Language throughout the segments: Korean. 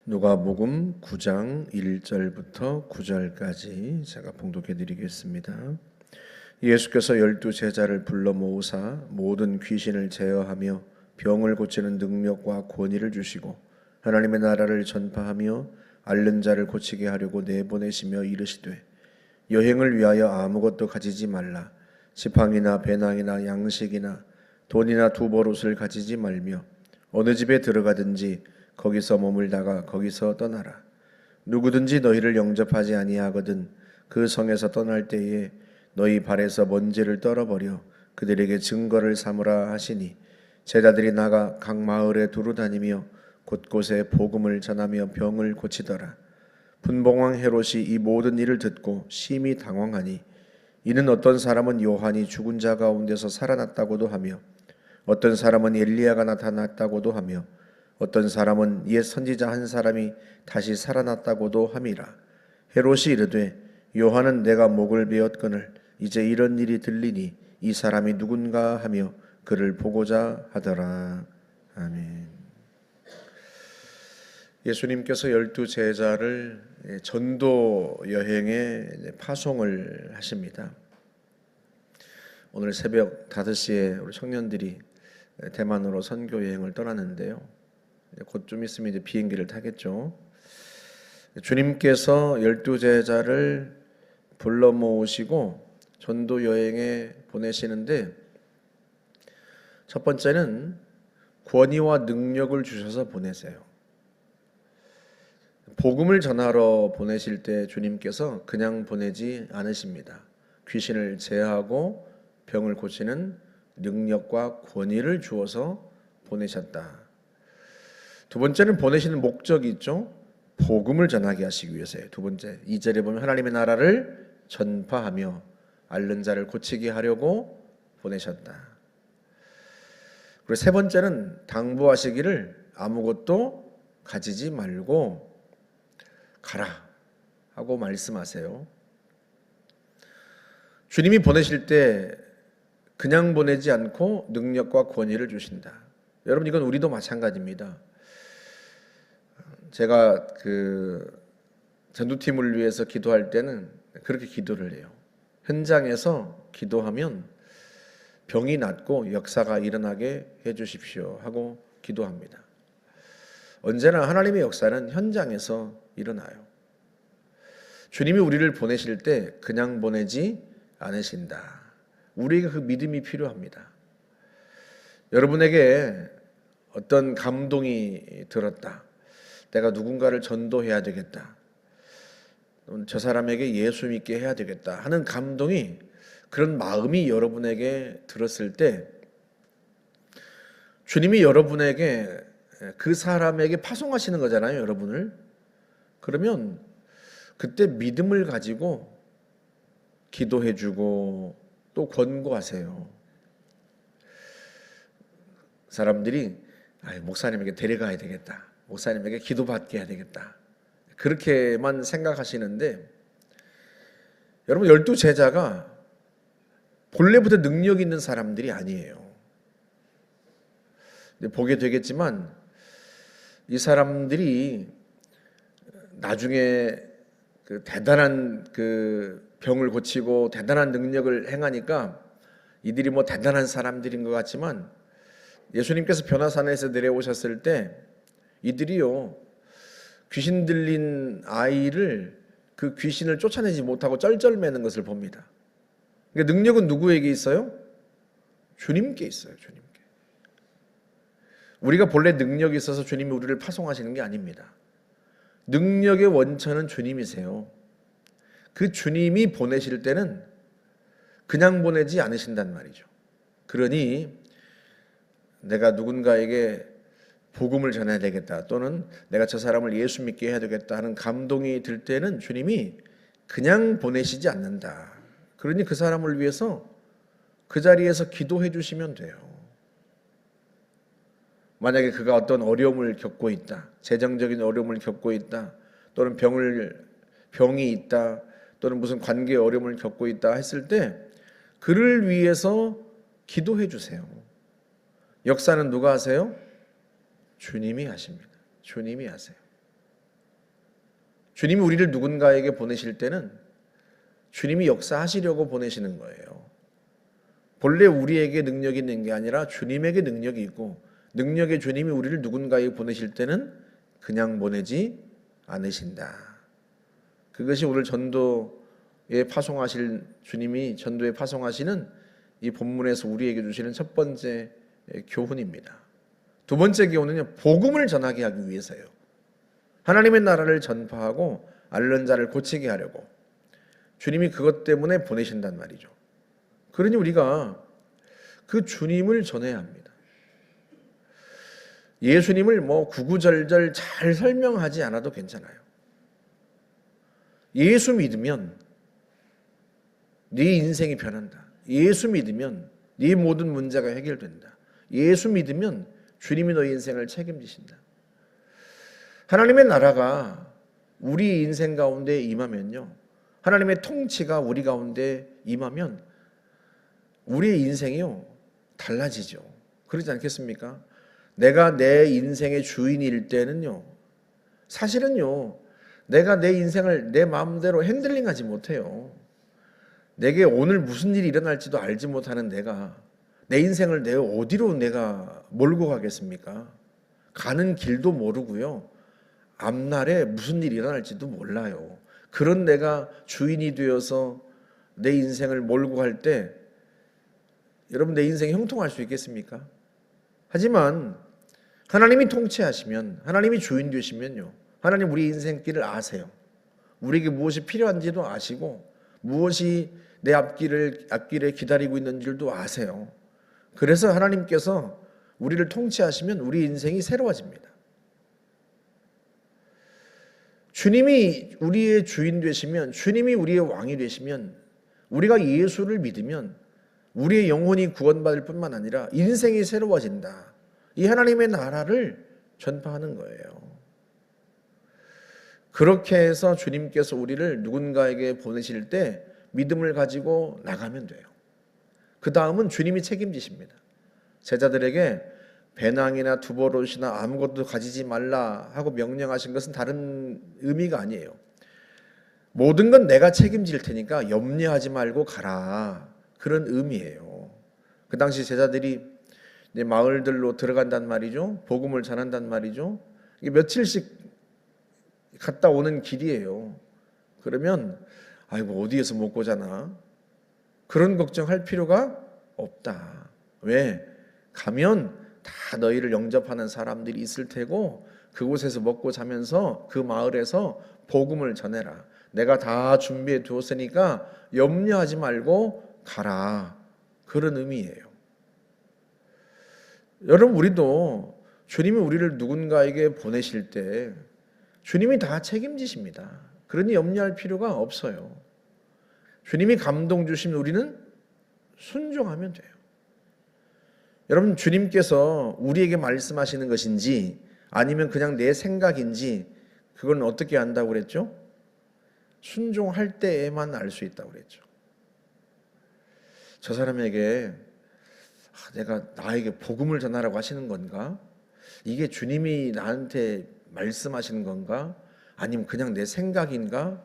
누가복음 9장 1절부터 9절까지 제가 봉독해 드리겠습니다. 예수께서 12제자를 불러 모으사 모든 귀신을 제어하며 병을 고치는 능력과 권위를 주시고 하나님의 나라를 전파하며 앓는 자를 고치게 하려고 내보내시며 이르시되 여행을 위하여 아무것도 가지지 말라. 지팡이나 배낭이나 양식이나 돈이나 두벌옷을 가지지 말며 어느 집에 들어가든지 거기서 머물다가 거기서 떠나라. 누구든지 너희를 영접하지 아니하거든 그 성에서 떠날 때에 너희 발에서 먼지를 떨어버려 그들에게 증거를 삼으라 하시니 제자들이 나가 각 마을에 두루 다니며 곳곳에 복음을 전하며 병을 고치더라. 분봉왕 헤롯이 이 모든 일을 듣고 심히 당황하니 이는 어떤 사람은 요한이 죽은 자 가운데서 살아났다고도 하며 어떤 사람은 엘리야가 나타났다고도 하며 어떤 사람은 옛 선지자 한 사람이 다시 살아났다고도 함이라. 헤롯이 이르되 요한은 내가 목을 베었거늘 이제 이런 일이 들리니 이 사람이 누군가 하며 그를 보고자 하더라. 아멘. 예수님께서 12제자를 전도 여행에 파송을 하십니다. 오늘 새벽 5시에 우리 청년들이 대만으로 선교 여행을 떠나는데요. 곧 좀 있으면 이제 비행기를 타겠죠. 주님께서 12제자를 불러 모으시고 전도 여행에 보내시는데 첫 번째는 권위와 능력을 주셔서 보내세요. 복음을 전하러 보내실 때 주님께서 그냥 보내지 않으십니다. 귀신을 제어하고 병을 고치는 능력과 권위를 주어서 보내셨다. 두 번째는 보내시는 목적이 있죠. 복음을 전하게 하시기 위해서예요. 두 번째 2절에 보면 하나님의 나라를 전파하며 앓는 자를 고치게 하려고 보내셨다. 그리고 세 번째는 당부하시기를 아무것도 가지지 말고 가라 하고 말씀하세요. 주님이 보내실 때 그냥 보내지 않고 능력과 권위를 주신다. 여러분 이건 우리도 마찬가지입니다. 제가 전도팀을 위해서 기도할 때는 그렇게 기도를 해요. 현장에서 기도하면 병이 낫고 역사가 일어나게 해주십시오 하고 기도합니다. 언제나 하나님의 역사는 현장에서 일어나요. 주님이 우리를 보내실 때 그냥 보내지 않으신다. 우리에게 그 믿음이 필요합니다. 여러분에게 어떤 감동이 들었다. 내가 누군가를 전도해야 되겠다. 저 사람에게 예수 믿게 해야 되겠다 하는 감동이, 그런 마음이 여러분에게 들었을 때 주님이 여러분에게 그 사람에게 파송하시는 거잖아요, 여러분을. 그러면 그때 믿음을 가지고 기도해주고 또 권고하세요. 사람들이 목사님에게 데려가야 되겠다, 목사님에게 기도받게 해야 되겠다, 그렇게만 생각하시는데, 여러분 12제자가 본래부터 능력 있는 사람들이 아니에요. 보게 되겠지만 이 사람들이 나중에 대단한 병을 고치고 대단한 능력을 행하니까 이들이 대단한 사람들인 것 같지만, 예수님께서 변화산에서 내려오셨을 때 이들이요, 귀신 들린 아이를, 그 귀신을 쫓아내지 못하고 쩔쩔매는 것을 봅니다. 그러니까 능력은 누구에게 있어요? 주님께 있어요. 주님께. 우리가 본래 능력이 있어서 주님이 우리를 파송하시는 게 아닙니다. 능력의 원천은 주님이세요. 그 주님이 보내실 때는 그냥 보내지 않으신단 말이죠. 그러니 내가 누군가에게 복음을 전해야 되겠다, 또는 내가 저 사람을 예수 믿게 해야 되겠다 하는 감동이 들 때는 주님이 그냥 보내시지 않는다. 그러니 그 사람을 위해서 그 자리에서 기도해 주시면 돼요. 만약에 그가 어떤 어려움을 겪고 있다, 재정적인 어려움을 겪고 있다, 또는 병이 있다, 또는 무슨 관계의 어려움을 겪고 있다 했을 때 그를 위해서 기도해 주세요. 역사는 누가 하세요? 주님이 하십니다. 주님이 하세요. 주님이 우리를 누군가에게 보내실 때는 주님이 역사하시려고 보내시는 거예요. 본래 우리에게 능력이 있는 게 아니라 주님에게 능력이 있고, 능력의 주님이 우리를 누군가에게 보내실 때는 그냥 보내지 않으신다. 그것이 오늘 전도에 파송하실 주님이 전도에 파송하시는 이 본문에서 우리에게 주시는 첫 번째 교훈입니다. 두 번째 교훈은요, 복음을 전하게 하기 위해서요. 하나님의 나라를 전파하고 앓는 자를 고치게 하려고 주님이 그것 때문에 보내신단 말이죠. 그러니 우리가 그 주님을 전해야 합니다. 예수님을 구구절절 잘 설명하지 않아도 괜찮아요. 예수 믿으면 네 인생이 변한다. 예수 믿으면 네 모든 문제가 해결된다. 예수 믿으면 주님이 너의 인생을 책임지신다. 하나님의 나라가 우리 인생 가운데 임하면요, 하나님의 통치가 우리 가운데 임하면 우리의 인생이요 달라지죠. 그러지 않겠습니까? 내가 내 인생의 주인일 때는요, 사실은요, 내가 내 인생을 내 마음대로 핸들링하지 못해요. 내게 오늘 무슨 일이 일어날지도 알지 못하는 내가 내 인생을 어디로 내가 몰고 가겠습니까? 가는 길도 모르고요, 앞날에 무슨 일이 일어날지도 몰라요. 그런 내가 주인이 되어서 내 인생을 몰고 갈 때 여러분 내 인생이 형통할 수 있겠습니까? 하지만 하나님이 통치하시면, 하나님이 주인 되시면요, 하나님 우리 인생길을 아세요. 우리에게 무엇이 필요한지도 아시고 무엇이 내 앞길에 기다리고 있는 줄도 아세요. 그래서 하나님께서 우리를 통치하시면 우리 인생이 새로워집니다. 주님이 우리의 주인 되시면, 주님이 우리의 왕이 되시면, 우리가 예수를 믿으면 우리의 영혼이 구원받을 뿐만 아니라 인생이 새로워진다. 이 하나님의 나라를 전파하는 거예요. 그렇게 해서 주님께서 우리를 누군가에게 보내실 때 믿음을 가지고 나가면 돼요. 그 다음은 주님이 책임지십니다. 제자들에게 배낭이나 두보롯이나 아무것도 가지지 말라 하고 명령하신 것은 다른 의미가 아니에요. 모든 건 내가 책임질 테니까 염려하지 말고 가라, 그런 의미예요. 그 당시 제자들이 마을들로 들어간단 말이죠. 복음을 전한단 말이죠. 이게 며칠씩 갔다 오는 길이에요. 그러면 아이고 어디에서 먹고 자나, 그런 걱정할 필요가 없다. 왜? 가면 다 너희를 영접하는 사람들이 있을 테고 그곳에서 먹고 자면서 그 마을에서 복음을 전해라. 내가 다 준비해 두었으니까 염려하지 말고 가라. 그런 의미예요. 여러분, 우리도 주님이 우리를 누군가에게 보내실 때 주님이 다 책임지십니다. 그러니 염려할 필요가 없어요. 주님이 감동 주시면 우리는 순종하면 돼요. 여러분, 주님께서 우리에게 말씀하시는 것인지 아니면 그냥 내 생각인지 그건 어떻게 안다고 그랬죠? 순종할 때에만 알 수 있다고 그랬죠. 저 사람에게 내가 나에게 복음을 전하라고 하시는 건가? 이게 주님이 나한테 말씀하시는 건가? 아니면 그냥 내 생각인가?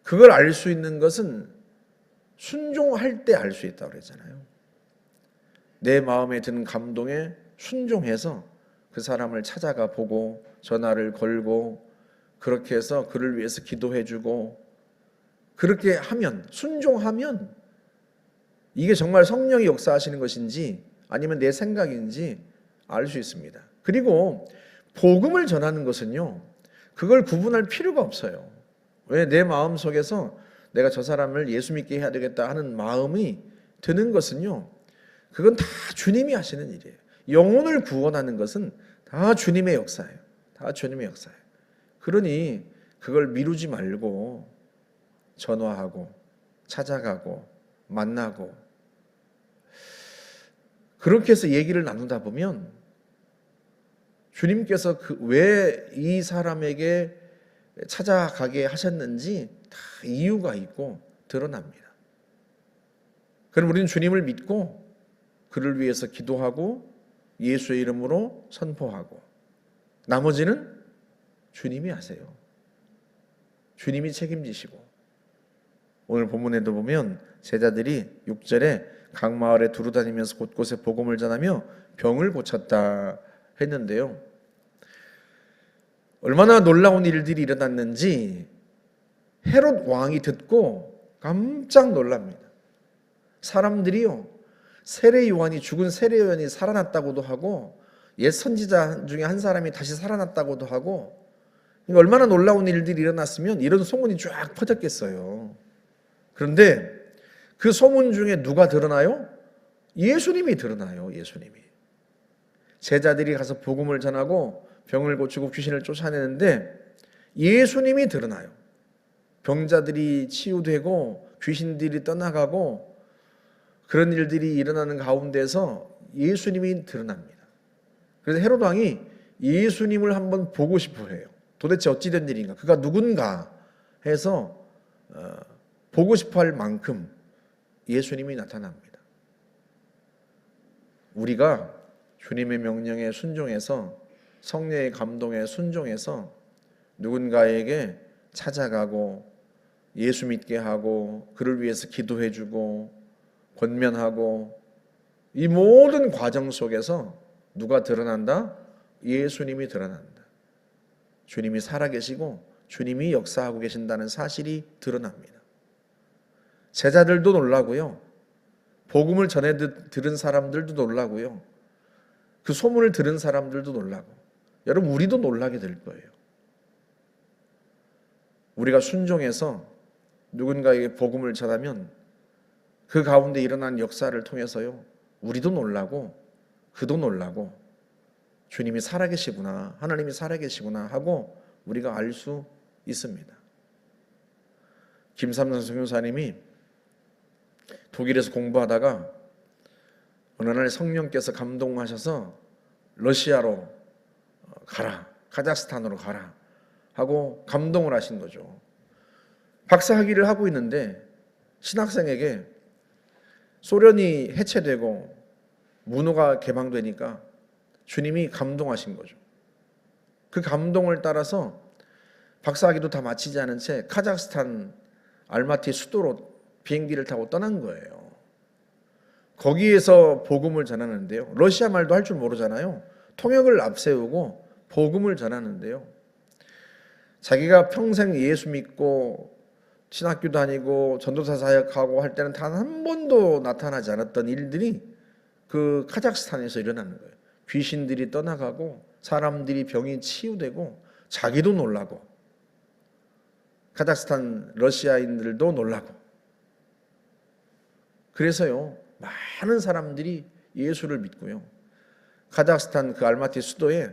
그걸 알 수 있는 것은 순종할 때 알 수 있다고 그랬잖아요. 내 마음에 드는 감동에 순종해서 그 사람을 찾아가 보고 전화를 걸고 그렇게 해서 그를 위해서 기도해주고 그렇게 하면, 순종하면 이게 정말 성령이 역사하시는 것인지 아니면 내 생각인지 알 수 있습니다. 그리고 복음을 전하는 것은요, 그걸 구분할 필요가 없어요. 왜? 내 마음 속에서 내가 저 사람을 예수 믿게 해야 되겠다 하는 마음이 드는 것은요, 그건 다 주님이 하시는 일이에요. 영혼을 구원하는 것은 다 주님의 역사예요. 다 주님의 역사예요. 그러니 그걸 미루지 말고 전화하고 찾아가고 만나고 그렇게 해서 얘기를 나누다 보면 주님께서 왜 이 사람에게 찾아가게 하셨는지 다 이유가 있고 드러납니다. 그럼 우리는 주님을 믿고 그를 위해서 기도하고 예수의 이름으로 선포하고 나머지는 주님이 하세요. 주님이 책임지시고, 오늘 본문에도 보면 제자들이 6절에 각 마을에 두루다니면서 곳곳에 복음을 전하며 병을 고쳤다 했는데요. 얼마나 놀라운 일들이 일어났는지 헤롯 왕이 듣고 깜짝 놀랍니다. 사람들이요, 세례 요한이, 죽은 세례 요한이 살아났다고도 하고, 옛 선지자 중에 한 사람이 다시 살아났다고도 하고, 얼마나 놀라운 일들이 일어났으면 이런 소문이 쫙 퍼졌겠어요. 그런데 그 소문 중에 누가 드러나요? 예수님이 드러나요. 예수님이. 제자들이 가서 복음을 전하고 병을 고치고 귀신을 쫓아내는데 예수님이 드러나요. 병자들이 치유되고 귀신들이 떠나가고 그런 일들이 일어나는 가운데서 예수님이 드러납니다. 그래서 헤롯 왕이 예수님을 한번 보고 싶어 해요. 도대체 어찌된 일인가? 그가 누군가 해서 보고 싶어 할 만큼 예수님이 나타납니다. 우리가 주님의 명령에 순종해서, 성령의 감동에 순종해서 누군가에게 찾아가고 예수 믿게 하고 그를 위해서 기도해주고 권면하고, 이 모든 과정 속에서 누가 드러난다? 예수님이 드러난다. 주님이 살아계시고 주님이 역사하고 계신다는 사실이 드러납니다. 제자들도 놀라고요, 복음을 전해 들은 사람들도 놀라고요, 그 소문을 들은 사람들도 놀라고, 여러분 우리도 놀라게 될 거예요. 우리가 순종해서 누군가에게 복음을 전하면 그 가운데 일어난 역사를 통해서요, 우리도 놀라고 그도 놀라고, 주님이 살아계시구나, 하나님이 살아계시구나 하고 우리가 알 수 있습니다. 김삼선 선교사님이 독일에서 공부하다가 어느 날 성령께서 감동하셔서 러시아로 가라, 카자흐스탄으로 가라 하고 감동을 하신 거죠. 박사학위를 하고 있는데 신학생에게 소련이 해체되고 문호가 개방되니까 주님이 감동하신 거죠. 그 감동을 따라서 박사학위도 다 마치지 않은 채 카자흐스탄 알마티 수도로 비행기를 타고 떠난 거예요. 거기에서 복음을 전하는데요, 러시아 말도 할 줄 모르잖아요. 통역을 앞세우고 복음을 전하는데요, 자기가 평생 예수 믿고 신학교 다니고 전도사 사역하고 할 때는 단 한 번도 나타나지 않았던 일들이 그 카자흐스탄에서 일어나는 거예요. 귀신들이 떠나가고 사람들이 병이 치유되고 자기도 놀라고 카자흐스탄 러시아인들도 놀라고, 그래서요 많은 사람들이 예수를 믿고요, 카자흐스탄 그 알마티 수도에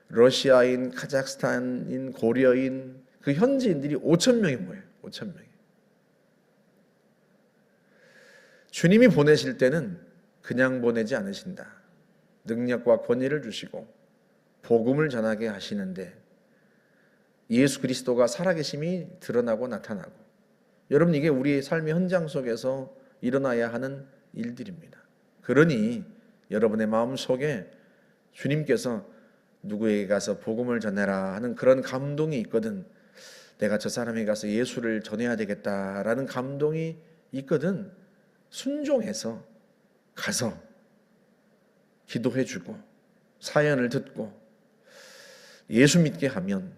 러시아인, 카자흐스탄인, 고려인 그 현지인들이 5,000명이 모여요. 5,000명이. 주님이 보내실 때는 그냥 보내지 않으신다. 능력과 권위를 주시고 복음을 전하게 하시는데 예수 그리스도가 살아계심이 드러나고 나타나고, 여러분 이게 우리의 삶의 현장 속에서 일어나야 하는 일들입니다. 그러니 여러분의 마음속에 주님께서 누구에게 가서 복음을 전해라 하는 그런 감동이 있거든, 내가 저 사람에게 가서 예수를 전해야 되겠다라는 감동이 있거든, 순종해서 가서 기도해주고 사연을 듣고 예수 믿게 하면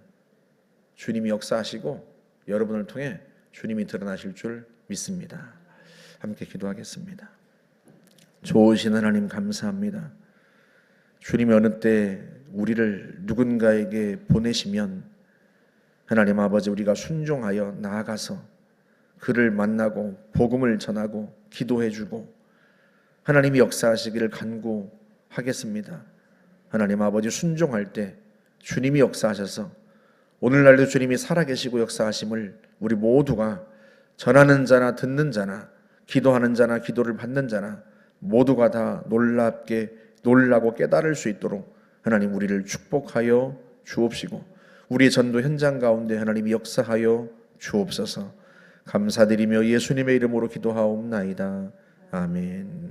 주님이 역사하시고 여러분을 통해 주님이 드러나실 줄 믿습니다. 함께 기도하겠습니다. 좋으신 하나님 감사합니다. 주님이 어느 때 우리를 누군가에게 보내시면 하나님 아버지, 우리가 순종하여 나아가서 그를 만나고 복음을 전하고 기도해주고 하나님이 역사하시기를 간구하겠습니다. 하나님 아버지, 순종할 때 주님이 역사하셔서 오늘날도 주님이 살아계시고 역사하심을 우리 모두가 전하는 자나 듣는 자나 기도하는 자나 기도를 받는 자나 모두가 다 놀라고 깨달을 수 있도록 하나님 우리를 축복하여 주옵시고 우리의 전도 현장 가운데 하나님이 역사하여 주옵소서. 감사드리며 예수님의 이름으로 기도하옵나이다. 아멘.